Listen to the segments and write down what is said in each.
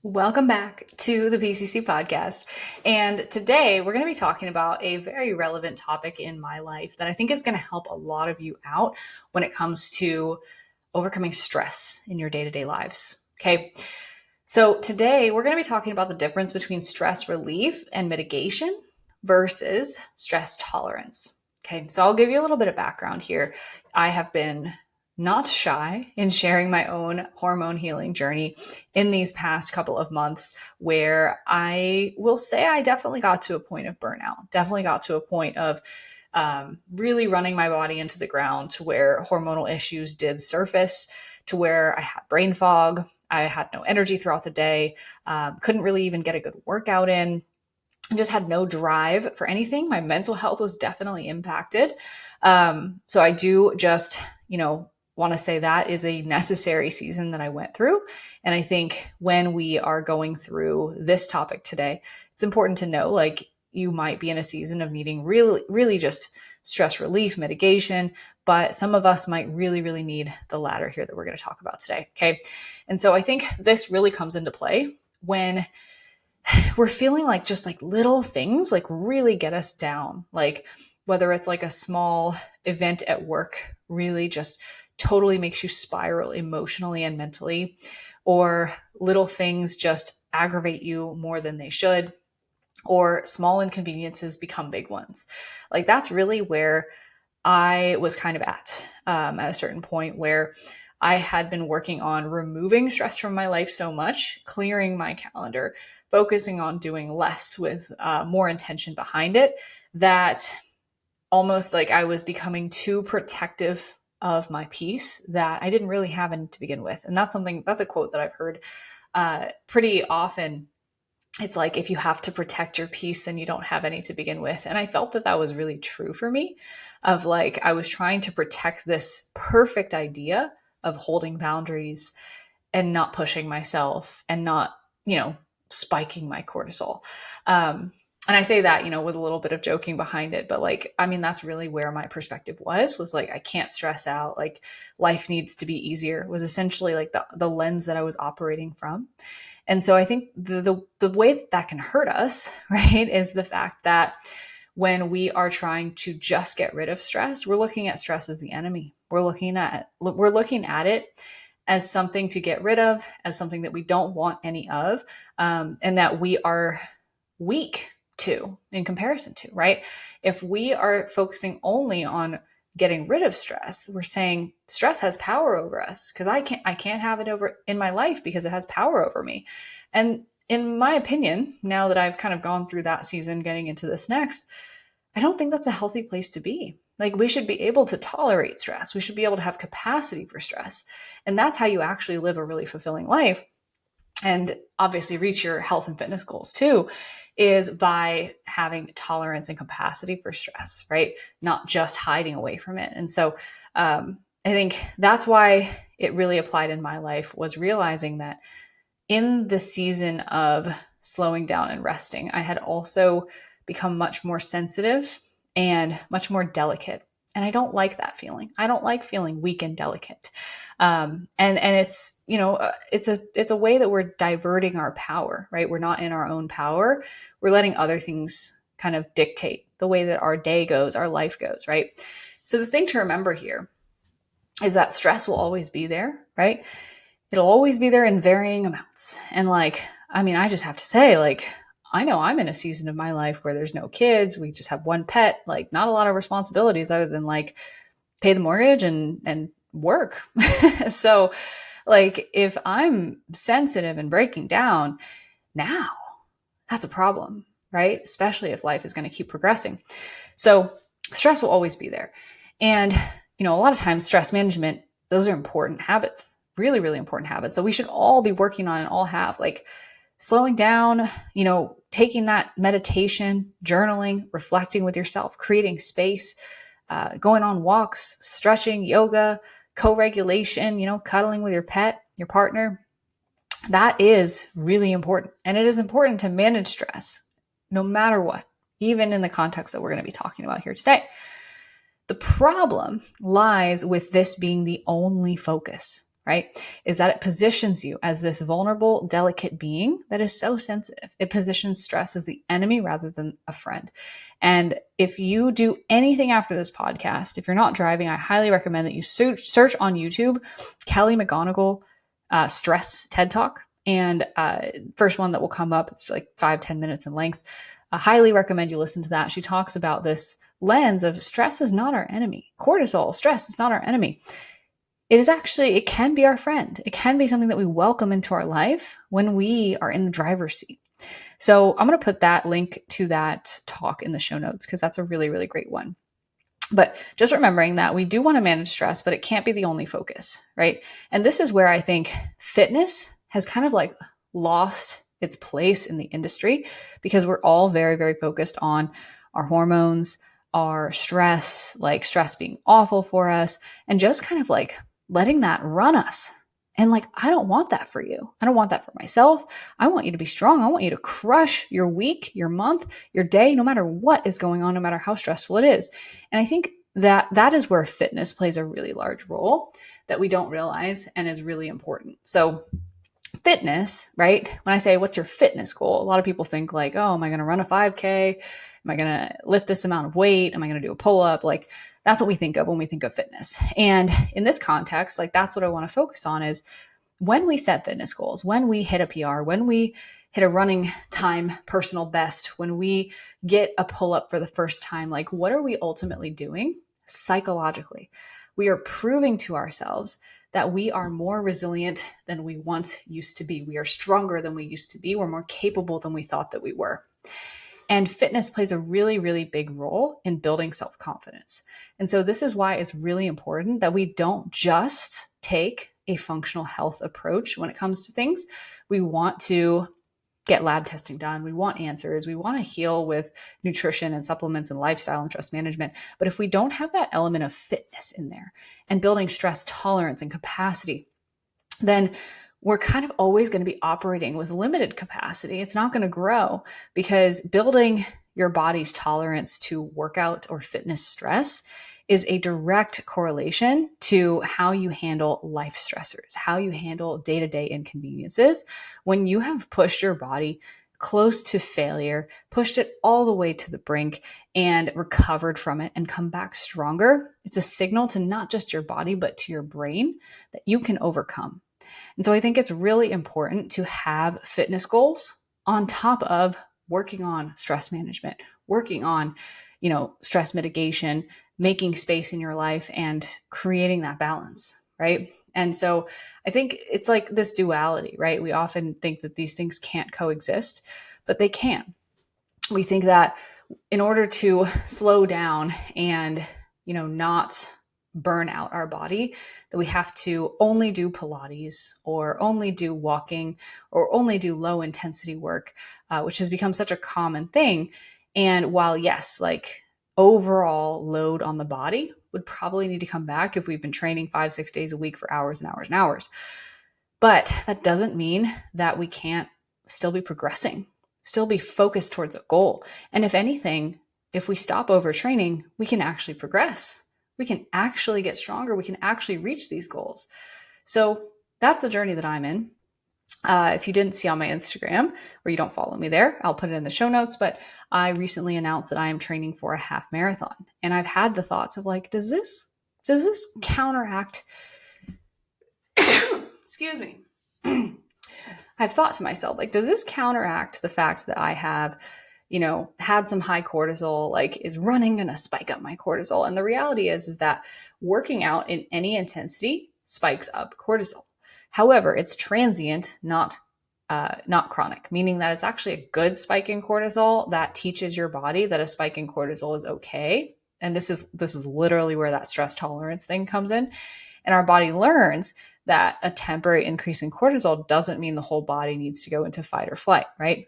Welcome back to the PCC podcast. And today we're going to be talking about a very relevant topic in my life that I think is going to help a lot of you out when it comes to overcoming stress in your day-to-day lives. Okay. So today we're going to be talking about the difference between stress relief and mitigation versus stress tolerance. Okay. So I'll give you a little bit of background here. I have been not shy in sharing my own hormone healing journey in these past couple of months, where I will say I definitely got to a point of burnout, definitely got to a point of really running my body into the ground, to where hormonal issues did surface, to where I had brain fog. I had no energy throughout the day, couldn't really even get a good workout in. Just had no drive for anything. My mental health was definitely impacted. So I do just, want to say that is a necessary season that I went through. And I think when we are going through this topic today, it's important to know, like, you might be in a season of needing really, really just stress relief, mitigation, but some of us might really, really need the latter here that we're going to talk about today. Okay. And so I think this really comes into play when we're feeling like just like little things like really get us down. Like whether it's like a small event at work really just totally makes you spiral emotionally and mentally, or little things just aggravate you more than they should, or small inconveniences become big ones. Like that's really where I was kind of at a certain point, where I had been working on removing stress from my life so much, clearing my calendar, focusing on doing less with more intention behind it, that almost like I was becoming too protective of my peace that I didn't really have any to begin with. And that's a quote that I've heard pretty often. It's like, if you have to protect your peace, then you don't have any to begin with. And I felt that was really true for me, of like, I was trying to protect this perfect idea of holding boundaries and not pushing myself and not, spiking my cortisol. And I say that, with a little bit of joking behind it, but like, I mean, that's really where my perspective was like, I can't stress out, like life needs to be easier, was essentially like the lens that I was operating from. And so I think the way that can hurt us, right, is the fact that when we are trying to just get rid of stress, we're looking at stress as the enemy. We're looking at it as something to get rid of, as something that we don't want any of, and that we are weak to in comparison to, right? If we are focusing only on getting rid of stress, we're saying stress has power over us, because I can't have it over in my life because it has power over me. And in my opinion, now that I've kind of gone through that season, getting into this next, I don't think that's a healthy place to be. Like, we should be able to tolerate stress. We should be able to have capacity for stress. And that's how you actually live a really fulfilling life, and obviously reach your health and fitness goals too, is by having tolerance and capacity for stress, right? Not just hiding away from it. And so I think that's why it really applied in my life, was realizing that in the season of slowing down and resting, I had also become much more sensitive and much more delicate. And I don't like that feeling. I don't like feeling weak and delicate. And it's, it's a way that we're diverting our power, right? We're not in our own power. We're letting other things kind of dictate the way that our day goes, our life goes, right? So the thing to remember here is that stress will always be there, right? It'll always be there in varying amounts. And like, I mean, I just have to say, like, I know I'm in a season of my life where there's no kids. We just have one pet, like not a lot of responsibilities other than like pay the mortgage and work. So like, if I'm sensitive and breaking down now, that's a problem, right? Especially if life is going to keep progressing. So stress will always be there. And, a lot of times stress management, those are important habits, really, really important habits that we should all be working on and all have, like slowing down, taking that meditation, journaling, reflecting with yourself, creating space, going on walks, stretching, yoga, co-regulation, cuddling with your pet, your partner. That is really important. And it is important to manage stress no matter what, even in the context that we're going to be talking about here today. The problem lies with this being the only focus, right? Is that it positions you as this vulnerable, delicate being that is so sensitive. It positions stress as the enemy rather than a friend. And if you do anything after this podcast, if you're not driving, I highly recommend that you search on YouTube Kelly McGonigal stress TED Talk. And first one that will come up, it's like 5-10 minutes in length. I highly recommend you listen to that. She talks about this lens of stress is not our enemy. Cortisol, stress is not our enemy. It can be our friend. It can be something that we welcome into our life when we are in the driver's seat. So I'm going to put that link to that talk in the show notes because that's a really, really great one. But just remembering that we do want to manage stress, but it can't be the only focus, right? And this is where I think fitness has kind of like lost its place in the industry because we're all very, very focused on our hormones, our stress, like stress being awful for us, and just kind of like letting that run us. And like, I don't want that for you. I don't want that for myself. I want you to be strong. I want you to crush your week, your month, your day, no matter what is going on, no matter how stressful it is. And I think that is where fitness plays a really large role that we don't realize and is really important. So fitness, right? When I say, what's your fitness goal? A lot of people think like, oh, am I going to run a 5K? Am I going to lift this amount of weight? Am I going to do a pull-up? Like that's what we think of when we think of fitness. And in this context, like that's what I want to focus on is when we set fitness goals, when we hit a PR, when we hit a running time personal best, when we get a pull-up for the first time, like what are we ultimately doing psychologically? We are proving to ourselves that we are more resilient than we once used to be. We are stronger than we used to be. We're more capable than we thought that we were. And fitness plays a really, really big role in building self-confidence. And so this is why it's really important that we don't just take a functional health approach when it comes to things. We want to get lab testing done. We want answers. We want to heal with nutrition and supplements and lifestyle and stress management. But if we don't have that element of fitness in there and building stress tolerance and capacity, then we're kind of always going to be operating with limited capacity. It's not going to grow because building your body's tolerance to workout or fitness stress is a direct correlation to how you handle life stressors, how you handle day-to-day inconveniences. When you have pushed your body close to failure, pushed it all the way to the brink and recovered from it and come back stronger, it's a signal to not just your body, but to your brain that you can overcome. And so I think it's really important to have fitness goals on top of working on stress management, working on, stress mitigation, making space in your life and creating that balance, right? And so I think it's like this duality, right? We often think that these things can't coexist, but they can. We think that in order to slow down and, not burn out our body, that we have to only do Pilates or only do walking or only do low intensity work, which has become such a common thing. And while yes, like overall load on the body would probably need to come back if we've been training 5-6 days a week for hours and hours and hours. But that doesn't mean that we can't still be progressing, still be focused towards a goal. And if anything, if we stop overtraining, we can actually progress. We can actually get stronger. We can actually reach these goals. So that's the journey that I'm in. If you didn't see on my Instagram or you don't follow me there, I'll put it in the show notes. But I recently announced that I am training for a half marathon. And I've had the thoughts of like, does this counteract? Excuse me. I've thought to myself, like, does this counteract the fact that I have, had some high cortisol, like is running going to spike up my cortisol? And the reality is that working out in any intensity spikes up cortisol. However, it's transient, not chronic, meaning that it's actually a good spike in cortisol that teaches your body that a spike in cortisol is okay. And this is literally where that stress tolerance thing comes in. And our body learns that a temporary increase in cortisol doesn't mean the whole body needs to go into fight or flight, right?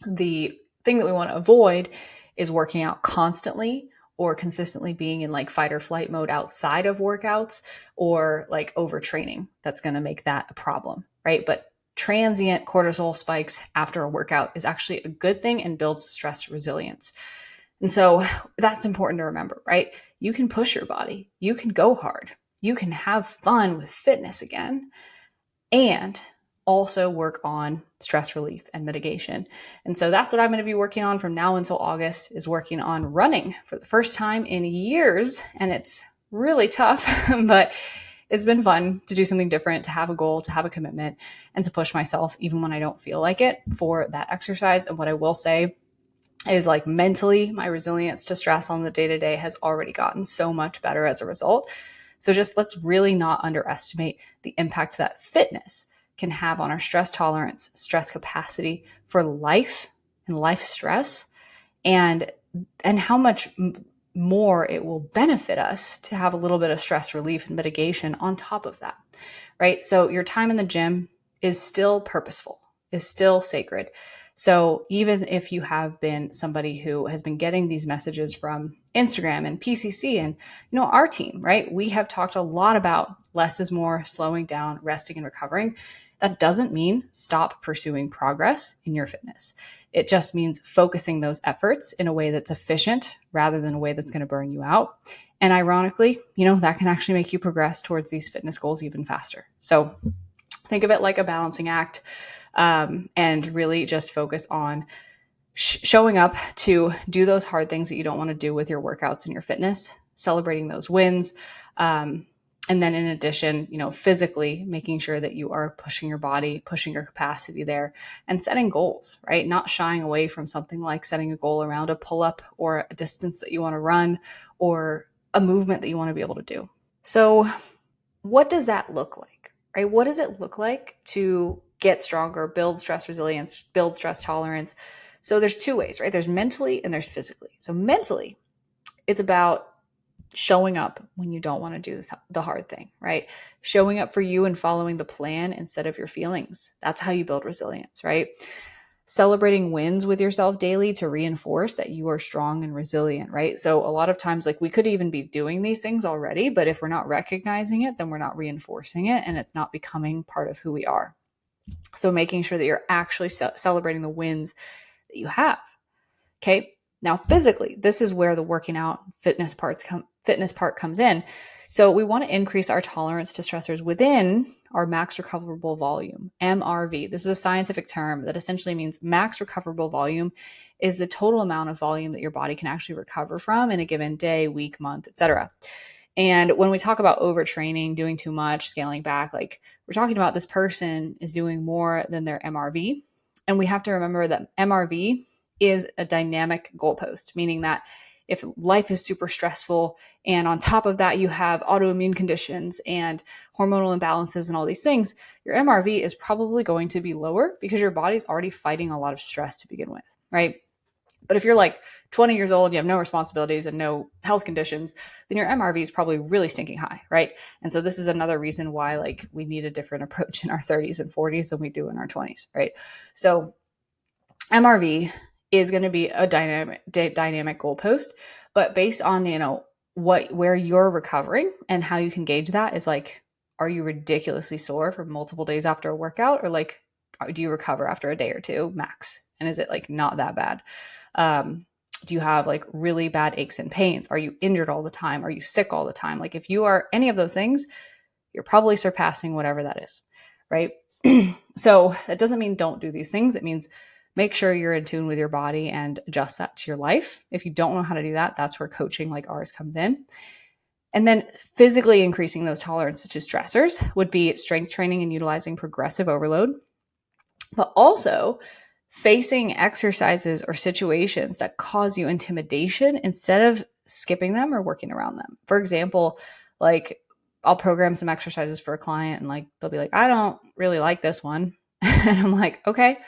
The thing that we want to avoid is working out constantly or consistently being in like fight or flight mode outside of workouts or like overtraining. That's going to make that a problem, right? But transient cortisol spikes after a workout is actually a good thing and builds stress resilience. And so that's important to remember, right? You can push your body. You can go hard. you can have fun with fitness again and also work on stress relief and mitigation. And so that's what I'm going to be working on from now until August, is working on running for the first time in years. And it's really tough, but it's been fun to do something different, to have a goal, to have a commitment, and to push myself even when I don't feel like it for that exercise. And what I will say is, like, mentally, my resilience to stress on the day-to-day has already gotten so much better as a result. So just let's really not underestimate the impact that fitness can have on our stress tolerance, stress capacity for life and life stress, and how much more it will benefit us to have a little bit of stress relief and mitigation on top of that, right? So your time in the gym is still purposeful, is still sacred. So even if you have been somebody who has been getting these messages from Instagram and PCC and, our team, right? We have talked a lot about less is more, slowing down, resting and recovering. That doesn't mean stop pursuing progress in your fitness. It just means focusing those efforts in a way that's efficient rather than a way that's going to burn you out. And ironically, that can actually make you progress towards these fitness goals even faster. So think of it like a balancing act, and really just focus on showing up to do those hard things that you don't want to do with your workouts and your fitness, celebrating those wins. And then in addition, physically making sure that you are pushing your body, pushing your capacity there, and setting goals, right? Not shying away from something like setting a goal around a pull-up or a distance that you want to run or a movement that you want to be able to do. So what does that look like, right? What does it look like to get stronger, build stress resilience, build stress tolerance? So there's two ways, right? There's mentally and there's physically. So mentally, it's about showing up when you don't want to do the hard thing, right? Showing up for you and following the plan instead of your feelings. That's how you build resilience, right? Celebrating wins with yourself daily to reinforce that you are strong and resilient, right? So a lot of times, like, we could even be doing these things already, but if we're not recognizing it, then we're not reinforcing it and it's not becoming part of who we are. So making sure that you're actually celebrating the wins that you have. Okay. Now, physically, this is where the working out fitness part comes in. So we want to increase our tolerance to stressors within our max recoverable volume, MRV. This is a scientific term that essentially means max recoverable volume is the total amount of volume that your body can actually recover from in a given day, week, month, etc. And when we talk about overtraining, doing too much, scaling back, like, we're talking about this person is doing more than their MRV. And we have to remember that MRV is a dynamic goalpost, meaning that if life is super stressful and on top of that you have autoimmune conditions and hormonal imbalances and all these things, your MRV is probably going to be lower because your body's already fighting a lot of stress to begin with, right? But if you're like 20 years old, you have no responsibilities and no health conditions, then your MRV is probably really stinking high, right? And so this is another reason why, like, we need a different approach in our 30s and 40s than we do in our 20s, right? So MRV is going to be a dynamic goalpost, but based on, where you're recovering and how you can gauge that is, like, are you ridiculously sore for multiple days after a workout, or, like, do you recover after a day or two max? And is it, like, not that bad? Do you have, like, really bad aches and pains? Are you injured all the time? Are you sick all the time? Like, if you are any of those things, you're probably surpassing whatever that is, right? So that doesn't mean don't do these things. It means make sure you're in tune with your body and adjust that to your life. If you don't know how to do that, that's where coaching like ours comes in. And then physically increasing those tolerances to stressors would be strength training and utilizing progressive overload, but also facing exercises or situations that cause you intimidation instead of skipping them or working around them. For example, like, I'll program some exercises for a client and, like, they'll be like, I don't really like this one. And I'm like, okay,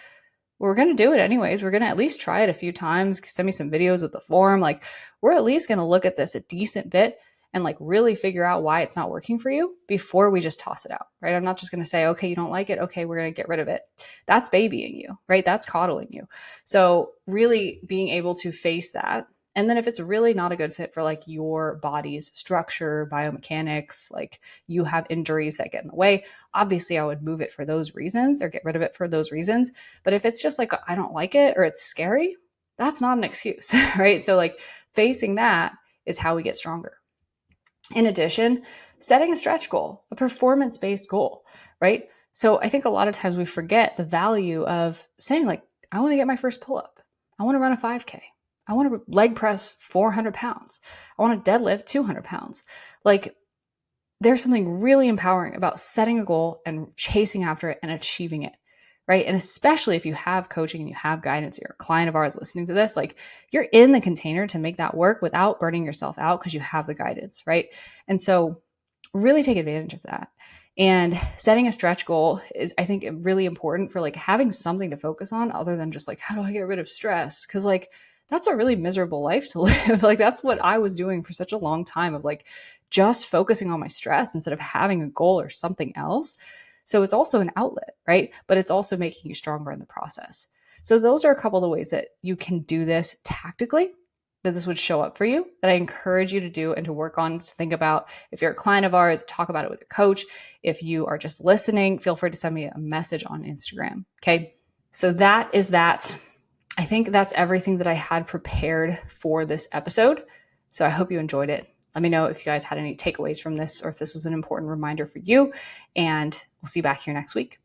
we're going to do it anyways. We're going to at least try it a few times. Send me some videos of the form. Like, we're at least going to look at this a decent bit and, like, really figure out why it's not working for you before we just toss it out, right? I'm not just going to say, okay, you don't like it. Okay, we're going to get rid of it. That's babying you, right? That's coddling you. So really being able to face that. And then if it's really not a good fit for, like, your body's structure, biomechanics, like, you have injuries that get in the way, obviously I would move it for those reasons or get rid of it for those reasons. But if it's just like, I don't like it or it's scary, that's not an excuse, right? So, like, facing that is how we get stronger. In addition, setting a stretch goal, a performance-based goal, right? So I think a lot of times we forget the value of saying like, I want to get my first pull-up. I want to run a 5K. I want to leg press 400 pounds. I want to deadlift 200 pounds. Like, there's something really empowering about setting a goal and chasing after it and achieving it, right? And especially if you have coaching and you have guidance, you're a client of ours listening to this, like you're in the container to make that work without burning yourself out because you have the guidance, right? And so really take advantage of that. And setting a stretch goal is, I think, really important for like having something to focus on other than just like, how do I get rid of stress? Because like, that's a really miserable life to live. Like, that's what I was doing for such a long time, of like just focusing on my stress instead of having a goal or something else. So it's also an outlet, right? But it's also making you stronger in the process. So those are a couple of the ways that you can do this tactically, that this would show up for you, that I encourage you to do and to work on, to think about. If you're a client of ours, talk about it with your coach. If you are just listening, feel free to send me a message on Instagram. Okay. So that is that. I think that's everything that I had prepared for this episode. So I hope you enjoyed it. Let me know if you guys had any takeaways from this or if this was an important reminder for you. And we'll see you back here next week.